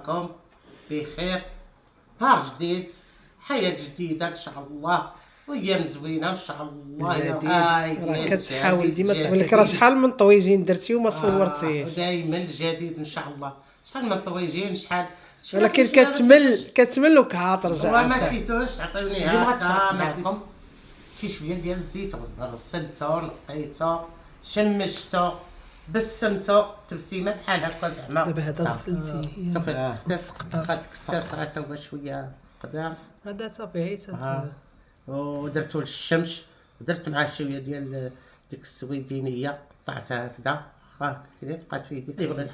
معاكم بخير، نهار جديد، حياة جديدة إن شاء الله، وأيام زوينة إن شاء الله. جديد راه كتحاول ديما تقول لك راه شحال من طويجين درتي وما صورتيش. دائما الجديد إن شاء الله. شحال من طويجين، شحال ولكن كتمل وكترجع. وما كيتوش عطيوني هكا معكم شي شويه ديال الزيتون، غسلتو نقيتو شمشتو بسمتو تبسيمه بحال هكا زعما. دابا هذا غسلتيه خدت الكسكاس حتى هو شويه قدام، هذا صافي حيت ودرتو للشمس، ودرت معاه شويه ديال ديك السويدينيه قطعتها هكذا، واخا كنت بقات في يدي بغيت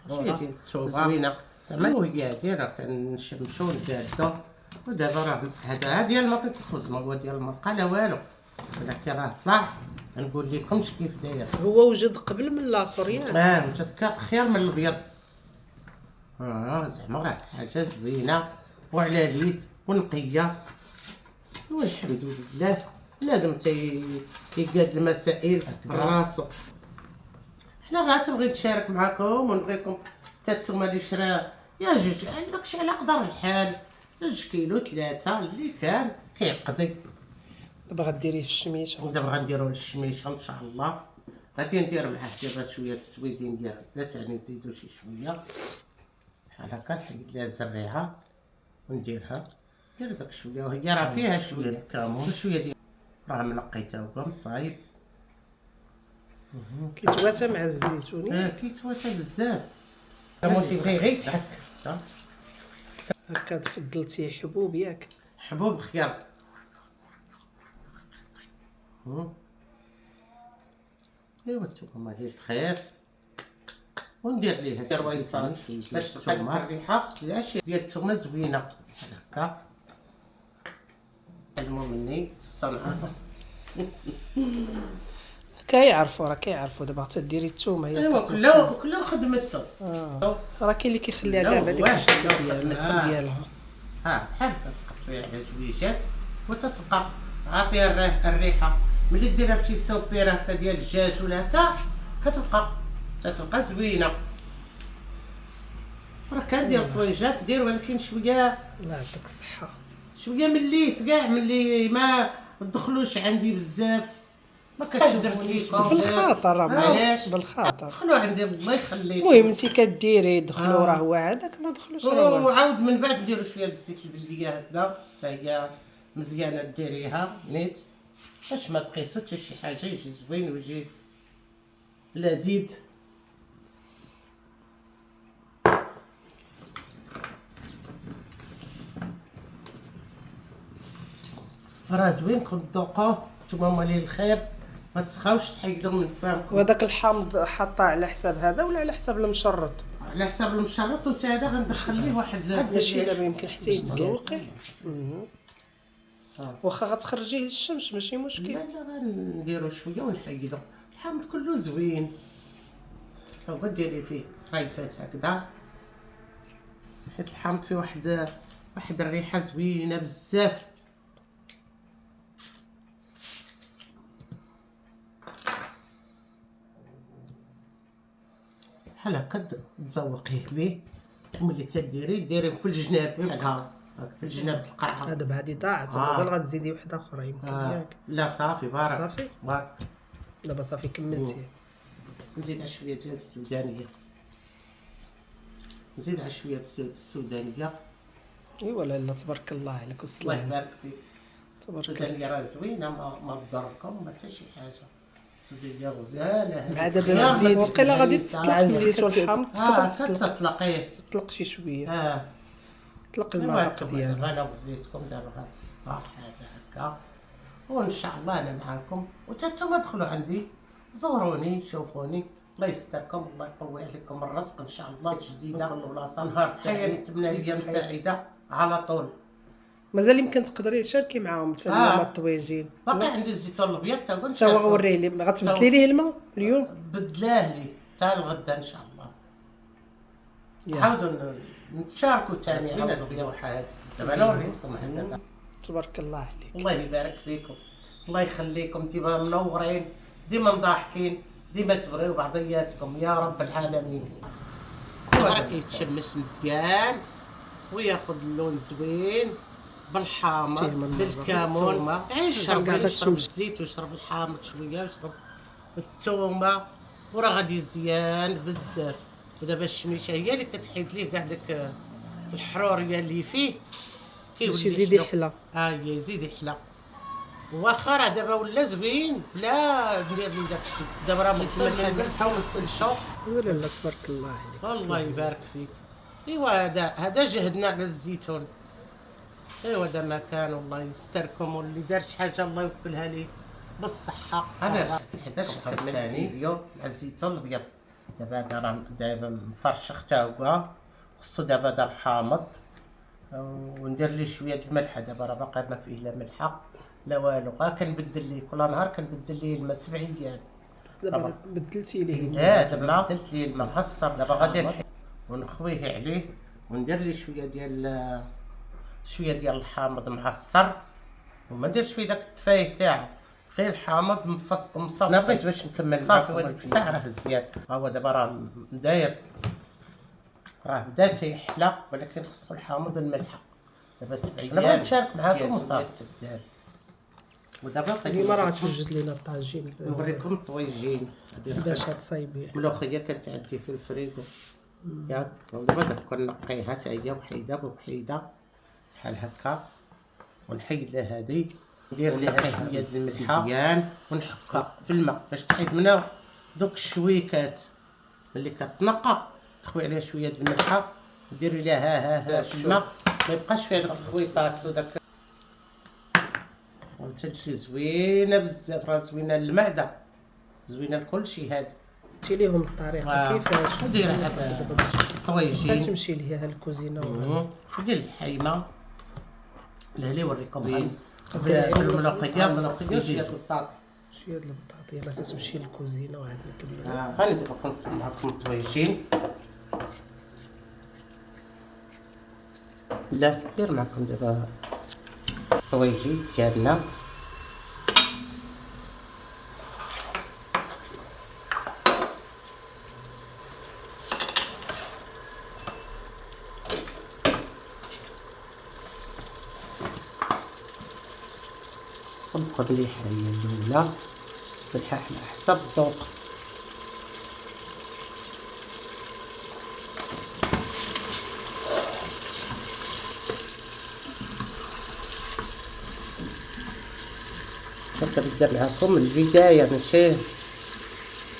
شويه ديال الثومه زوينه زعما، وهي هادي راه كنشمشو ونقادو. ودابا راه هذا ديال ما كتخبز، ما هو ديال المرقه لا والو، ولكن راه طلع نقول لكمش كيف داير. هو وجد قبل من الاخر ياك؟ وجد خير من الابيض. زعما راه حاجه زوينه وعلى اليد ونقيه، والحمد لله. بنادم تيقاد المسائل براسو. حنا راه تنبغي نشارك معاكم ونبغيكم حتى نتوما اللي شرا يا جوج داكشي على قدر الحال، 2 كيلو 3 اللي كان كيقضي. دابا غديريه في الشميشه، ودابا غنديروه للشميشه ان شاء الله. غادي ندير معاه دابا شويه السويدينيه غدا تاني نزيدو شي شويه بحال هكا، نحيد ليها الزريعه ونديرها، ندير داك شويه، وهي راه فيها شويه الكمون شويه ديال راه منقيتها هو مصايب. كيتواتى مع الزيتوني. كيتواتى بزاف، الكمون تيبغي غير يتحك. هكا تفضلتي حبوب ياك؟ حبوب خيار. ايوا الثومه ديال الخير، وندير ليها الرويصان باش تلقى الريحه ديال الثومه زوينه بحال هكا. علموا مني الصنعه. كيعرفوا دابا تديري الثومه هي. ايوا كلها خدمتها. راه كاين اللي كيخليها كاع بهذيك الشكل ديالها. بحال هكا تقطعيها على جويجات وتتبقى عاطيها الريحه. ملي ديرها في شي سوبير هكا ديال الدجاج ولا هكا كتبقى زوينه. راه كندير الطويجات ندير، ولكن شويه الله يعطيك الصحه، شويه مليت كاع ملي ما تدخلوش عندي بزاف، ما كتشدرنيش بالخاطر. علاش بالخاطر دخلوا عندي الله يخليك. المهم انت كديري دخلوا راه هو هذاك ما دخلوش راه وعاود من بعد نديروا شويه د الزيت البلديه هكذا حتى هي مزيانه ديريها نيت باش ما تقيسو حتى شي حاجه، يجي زوين ويجي لذيذ. راه زوين كون تذوقوه نتوما مالين الخير، ما تسخاوش تحيدوا من فمكم. وهذاك الحامض حاطاه على حساب هذا ولا على حساب المشرط؟ على حساب المشرط، وتا هذا غندخل ليه واحد ماشي دابا يمكن حتى يتذوقي. واخا غتخرجيه للشمس ماشي مشكل. لا غنديرو شويه ونحيدو. الحامض كله زوين، هو ديري فيه طريفات هكذا، حيت الحامض فيه واحد الريحه زوينه بزاف. بحال هكا تزوقيه به، وملي ديريه في الجناب بحالها في الجناب القرعه. دابا هادي ضاعت، مازال غتزيدي وحده اخرى يمكن ياك؟ لا صافي بارك. صافي بارك. دابا صافي كملتي. نزيد شويه ديال السودانيه، نزيد شويه السودانيه. ايوا لا تبارك الله عليك الله يبارك فيك. تبارك الله. السودانيه راه زوينه، ما تضركم ما حتى شي حاجه. السودانيه غزاله. مع دابا الزيت وقيلا غادي تطلق الزيت والحامض تقدر تطلقيه، تطلق شي شويه. طلق المرق ديالها. انا وريتكم دابا هاد الصباح هذا هكا، وان شاء الله انا معاكم، وتا نتوما دخلوا عندي زوروني شوفوني. الله يستركم، الله يقوي عليكم الرزق ان شاء الله. جديده كل بلاصه، نهار سعيد، نتمنى ايام سعيده على طول. مازال يمكن تقدري تشاركي معاهم حتى هما الطويجين. باقي عندي الزيتون الابيض تا هو تا هو غوريه لي. غتبدلي ليه الماء اليوم؟ بدلاه لي تا الغدا ان شاء الله. نحاولوا نتشاركوا ثاني على اللوحات. دابا انا وريتكم هكذا. تبارك الله عليك. الله يبارك فيكم، الله يخليكم، ديما منورين، ديما مضاحكين، ديما تبغيو بعضياتكم يا رب العالمين. راه كيتشمش مزيان وياخذ اللون زوين بالحامض بالكمون. يشرب الزيت ويشرب الحامض شويه ويشرب الثومه وراه غادي يزيان بزاف. ودابا الشميشه هي اللي كتحيد ليه كاع داك الحروريه اللي فيه باش يزيد يحلى. هي يزيد يحلى. واخا راه دابا ولا زوين بلا ندير لي داكشي. دابا راه مغسول درتها ونسلشو. ولا لا تبارك الله عليك. الله يبارك فيك. ايوا هذا جهدنا على الزيتون. ايوا هذا ما كان الله يستركم واللي دار شي حاجه الله يوكلها ليه بالصحه. انا رحت 11 ثاني فيديو على الزيتون الابيض. دابا مفرشخ تا هو خصو دابا دار حامض وندير ليه شويه د الملح. دابا راه باقي ما فيه لا ملحه لا والو. كنبدل ليه كل نهار كنبدل ليه الماء 7 ايام. دابا بدلتي ليه؟ لا دابا بدلت ليه الماء معصر. دابا غادي ونخويه عليه وندير ليه شويه ديال الحامض معصر وما نديرش فيه داك التفايه تاعو، غير الحامض مصفي. انا بغيت باش نكمل صافي. وهاديك الساعه راه زيان. ها هو دابا راه داير راه بدا تيحلى ولكن خصو الحامض والملحه. دابا 7 ايام. انا بغيت نشارك معاكم وصافي. ودابا اليوم راه توجد لينا الطاجين. نوريكم الطويجين باش هتصايبيه. ملوخيه كانت عندي في الفريغو ياك. دابا كنقيها حتى هي وحيده بوحيده بحال هكا ونحيد لها هادي ندير ليها شويه د الملحه مزيان ونحكها في الماء باش تحيد منها دوك الشويكات. ملي كتنقى تخوي عليها شويه د الملحه وديري لها ها في الماء ما يبقاش فيها داك الخويطات وداك وتجي زوينه بزاف. راه زوينه للمعده زوينه لكلشي. هادي قلتي ليهم الطريقه كيفاش ندير هذا الطويجين. تمشي ليها الكوزينه ندير الحيمه اللي يوريكم بالملوخيه شويه البطاطا. شويه د البطاطا يلاه تمشي للكوزينه وعاد نكملوا. غادي دابا كنصب معكم الطويجين. لا ندير معكم دابا الطويجين ديالنا. صبقوا مليح هي الاولى ملح على حسب الذوق. كنبدا معاكم من البدايه ماشي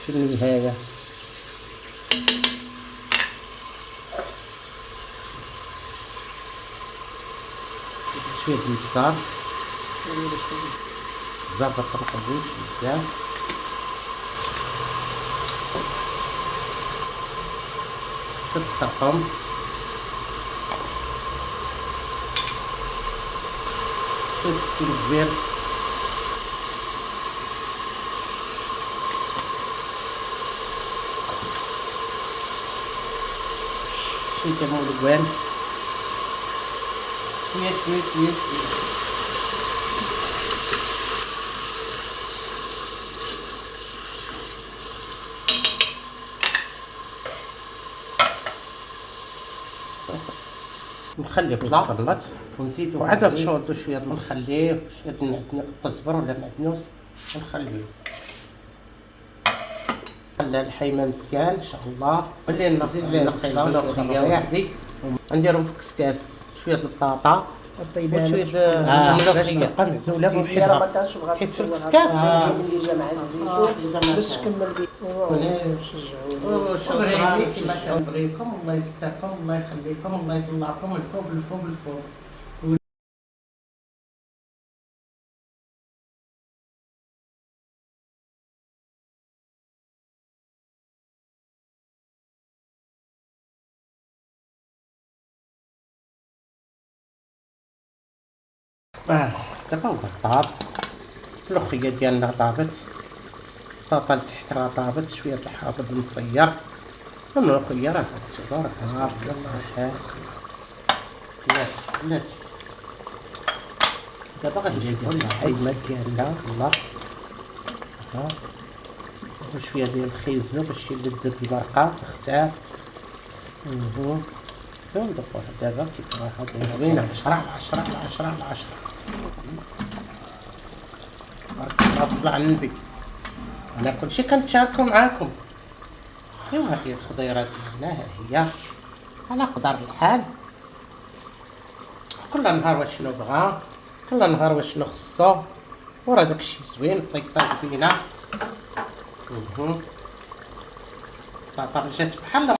في النهايه. شويه البزار ما تنقبوش بزاف. شويه الطرقم شويه الزنجبير شويه الملوان شويه نخليه يتصنت ونزيدو عاد نشوطو شويه نخليه شويه القزبر ولا معدنوس ونخليه خلى الحيمه مزيان ان شاء الله. ولي نزيد عليه الملوخيه وحدي ونديرهم في كسكاس شويه البطاطا وشويه الملوخيه معزوله بنحيدها حيت في الكسكاس مع الزيتون باش تكمل بيه. شكرا لك كما كنبغيكم. الله يستركم الله يخليكم الله يطلعكم الفوق الفوق الفوق. دابا هو طاب الملوخيه ديالنا طابت. البطاطا لتحت راه طابت. شويه الحامض المصير الملوخيه راه كتشوفوا راه طابت. بلاتي دابا غادي نشوفوا الحيمه ديالنا. الله وشويه ديال الخيزو باش يبدد البرقه تختار ندوقوها دابا كيف راها زوينة. 10 على 10 على 10 على 10. تبارك الله صلى على النبي. أنا كلشي كنتشاركو معاكم. ايوا هذه الخضيرات ديالنا ها هي على قدر الحال. كل نهار واش شنو بغا، كل نهار واش شنو خصو. وراه داكشي زوين، بطيطة زوينة. الطاطا جات بحال